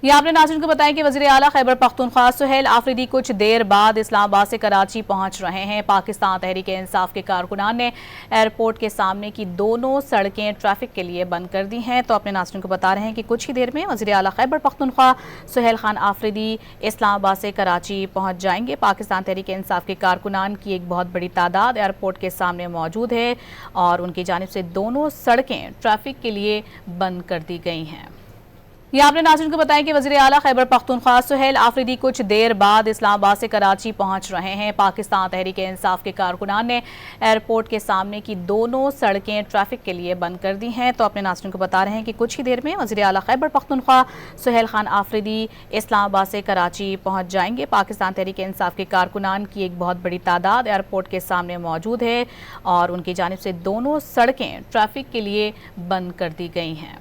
یہ آپ نے ناظرین کو بتائیں کہ وزیر اعلیٰ خیبر پختونخوا سہیل آفریدی کچھ دیر بعد اسلام آباد سے کراچی پہنچ رہے ہیں۔ پاکستان تحریک انصاف کے کارکنان نے ایئرپورٹ کے سامنے کی دونوں سڑکیں ٹریفک کے لیے بند کر دی ہیں۔ تو اپنے ناظرین کو بتا رہے ہیں کہ کچھ ہی دیر میں وزیر اعلیٰ خیبر پختونخوا سہیل خان آفریدی اسلام آباد سے کراچی پہنچ جائیں گے۔ پاکستان تحریک انصاف کے کارکنان کی ایک بہت بڑی تعداد ایئرپورٹ کے سامنے موجود ہے اور ان کی جانب سے دونوں سڑکیں ٹریفک کے لیے بند کر دی گئی ہیں۔ یہ آپ نے ناظرین کو بتائیں کہ وزیر اعلیٰ خیبر پختونخوا سہیل آفریدی کچھ دیر بعد اسلام آباد سے کراچی پہنچ رہے ہیں۔ پاکستان تحریک انصاف کے کارکنان نے ایئرپورٹ کے سامنے کی دونوں سڑکیں ٹریفک کے لیے بند کر دی ہیں۔ تو اپنے ناظرین کو بتا رہے ہیں کہ کچھ ہی دیر میں وزیر اعلیٰ خیبر پختونخوا سہیل خان آفریدی اسلام آباد سے کراچی پہنچ جائیں گے۔ پاکستان تحریک انصاف کے کارکنان کی ایک بہت بڑی تعداد ایئرپورٹ کے سامنے موجود ہے اور ان کی جانب سے دونوں سڑکیں ٹریفک کے لیے بند کر دی گئی ہیں۔